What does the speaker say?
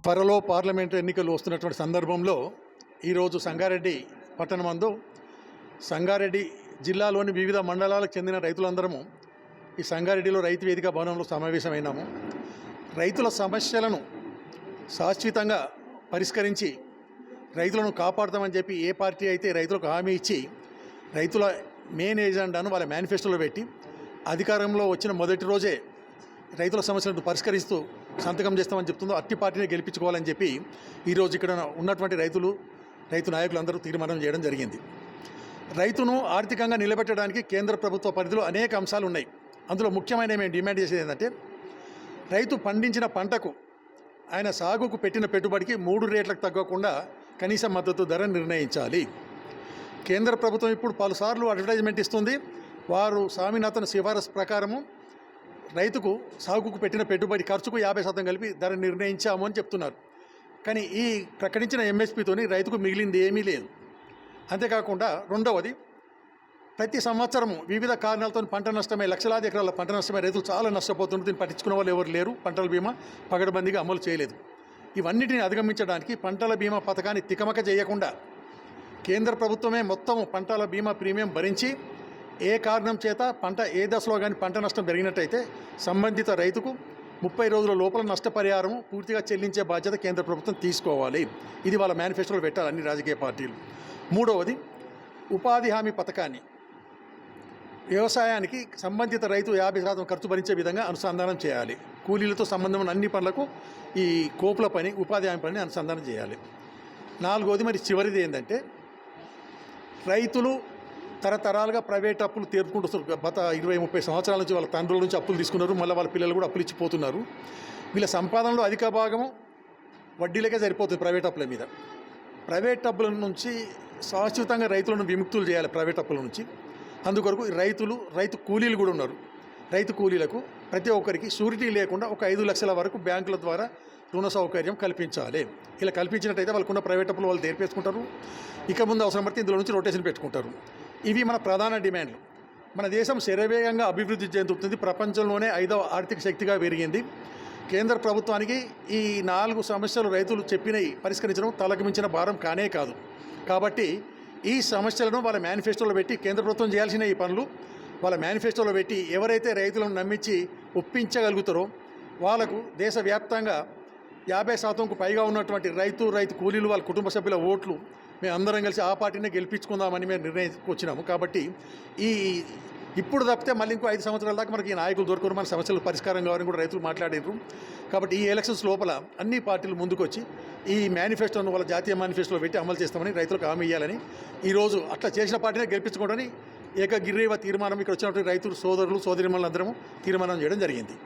త్వరలో పార్లమెంటు ఎన్నికలు వస్తున్నటువంటి సందర్భంలో ఈరోజు సంగారెడ్డి పట్టణమందు సంగారెడ్డి జిల్లాలోని వివిధ మండలాలకు చెందిన రైతులందరము ఈ సంగారెడ్డిలో రైతు వేదిక భవనంలో సమావేశమైనాము. రైతుల సమస్యలను శాశ్వతంగా పరిష్కరించి రైతులను కాపాడుతామని చెప్పి ఏ పార్టీ అయితే రైతులకు హామీ ఇచ్చి రైతుల మెయిన్ ఎజెండాను వాళ్ళ మేనిఫెస్టోలో పెట్టి అధికారంలో వచ్చిన మొదటి రోజే రైతుల సమస్యలను పరిష్కరిస్తూ సంతకం చేస్తామని చెప్తుందో అట్టి పార్టీని గెలిపించుకోవాలని చెప్పి ఈరోజు ఇక్కడ ఉన్నటువంటి రైతు నాయకులందరూ తీర్మానం చేయడం జరిగింది. రైతును ఆర్థికంగా నిలబెట్టడానికి కేంద్ర ప్రభుత్వ పరిధిలో అనేక అంశాలు ఉన్నాయి. అందులో ముఖ్యమైన మేము డిమాండ్ చేసేది ఏంటంటే రైతు పండించిన పంటకు ఆయన సాగుకు పెట్టిన పెట్టుబడికి 3 రేట్లకు తగ్గకుండా కనీస మద్దతు ధర నిర్ణయించాలి. కేంద్ర ప్రభుత్వం ఇప్పుడు పలుసార్లు అడ్వర్టైజ్మెంట్ ఇస్తుంది. వారు స్వామినాథన్ సిఫారసు ప్రకారము రైతుకు సాగుకు పెట్టిన పెట్టుబడి ఖర్చుకు 50% కలిపి ధర నిర్ణయించాము అని చెప్తున్నారు. కానీ ఈ ప్రకటించిన ఎంఎస్పీతోని రైతుకు మిగిలింది ఏమీ లేదు. అంతేకాకుండా రెండవది, ప్రతి సంవత్సరము వివిధ కారణాలతో పంట నష్టమే, లక్షలాది ఎకరాల పంట నష్టమే, రైతులు చాలా నష్టపోతున్నారు. దీన్ని పట్టించుకునే వాళ్ళు ఎవరు లేరు. పంటల బీమా పగడబందీగా అమలు చేయలేదు. ఇవన్నిటిని అధిగమించడానికి పంటల బీమా పథకాన్ని తికమక చేయకుండా కేంద్ర ప్రభుత్వమే మొత్తం పంటల బీమా ప్రీమియం భరించి ఏ కారణం చేత పంట ఏ దశలో కానీ పంట నష్టం జరిగినట్టయితే సంబంధిత రైతుకు 30 రోజుల లోపల నష్టపరిహారం పూర్తిగా చెల్లించే బాధ్యత కేంద్ర ప్రభుత్వం తీసుకోవాలి. ఇది వాళ్ళ మేనిఫెస్టోలో పెట్టాలి అన్ని రాజకీయ పార్టీలు. మూడవది, ఉపాధి హామీ పథకాన్ని వ్యవసాయానికి సంబంధిత రైతు 50% ఖర్చు భరించే విధంగా అనుసంధానం చేయాలి. కూలీలతో సంబంధం ఉన్న అన్ని పనులకు ఈ కోపుల పని, ఉపాధి హామీ పని అనుసంధానం చేయాలి. నాలుగవది, మరి చివరిది ఏంటంటే రైతులు తరతరాలుగా ప్రైవేట్ అప్పులు తీర్చుకుంటూ గత 20-30 సంవత్సరాల నుంచి వాళ్ళ తండ్రుల నుంచి అప్పులు తీసుకున్నారు. మళ్ళీ వాళ్ళ పిల్లలు కూడా అప్పులు ఇచ్చిపోతున్నారు. వీళ్ళ సంపాదనలో అధిక భాగము వడ్డీలకే సరిపోతుంది ప్రైవేట్ అప్పుల మీద. ప్రైవేట్ అప్పుల నుంచి శాశ్వతంగా రైతులను విముక్తులు చేయాలి ప్రైవేట్ అప్పుల నుంచి. అందుకొరకు రైతు కూలీలు కూడా ఉన్నారు. రైతు కూలీలకు ప్రతి ఒక్కరికి షూరిటీ లేకుండా ఒక 5 లక్షల వరకు బ్యాంకుల ద్వారా రుణ సౌకర్యం కల్పించాలి. ఇలా కల్పించినట్టయితే వాళ్ళకున్న ప్రైవేట్ అప్పులు వాళ్ళు తీర్పేసుకుంటారు. ఇక ముందు అవసరం పడితే ఇందులో నుంచి రొటేషన్ పెట్టుకుంటారు. ఇవి మన ప్రధాన డిమాండ్లు. మన దేశం శరవేగంగా అభివృద్ధి చెందుతుంది. ప్రపంచంలోనే 5వ ఆర్థిక శక్తిగా పెరిగింది. కేంద్ర ప్రభుత్వానికి ఈ 4 సమస్యలు రైతులు చెప్పినవి పరిష్కరించడం తలకు మించిన భారం కానే కాదు. కాబట్టి ఈ సమస్యలను వాళ్ళ మేనిఫెస్టోలో పెట్టి కేంద్ర ప్రభుత్వం చేయాల్సిన ఈ పనులు వాళ్ళ మేనిఫెస్టోలో పెట్టి ఎవరైతే రైతులను నమ్మించి ఒప్పించగలుగుతారో వాళ్ళకు దేశవ్యాప్తంగా 50%కు పైగా ఉన్నటువంటి రైతు కూలీలు వాళ్ళ కుటుంబ సభ్యుల ఓట్లు మేము అందరం కలిసి ఆ పార్టీనే గెలిపించుకుందామని మేము నిర్ణయించుకు వచ్చినాము. కాబట్టి ఇప్పుడు తప్పితే మళ్ళీ ఇంకో 5 సంవత్సరాల దాకా మనకి ఈ నాయకులు దొరకరు, మన సమస్యలు పరిష్కారం కావాలని కూడా రైతులు మాట్లాడారు. కాబట్టి ఈ ఎలక్షన్స్ లోపల అన్ని పార్టీలు ముందుకు వచ్చి ఈ మేనిఫెస్టోను వాళ్ళ జాతీయ మేనిఫెస్టోలో పెట్టి అమలు చేస్తామని రైతులకు హామీ ఇవ్వాలని, ఈరోజు అట్లా చేసిన పార్టీనే గెలిపించుకోవడానికి ఏకగ్రీవ తీర్మానం ఇక్కడ వచ్చినటువంటి రైతులు సోదరులు సోదరిమణులందరము తీర్మానం చేయడం జరిగింది.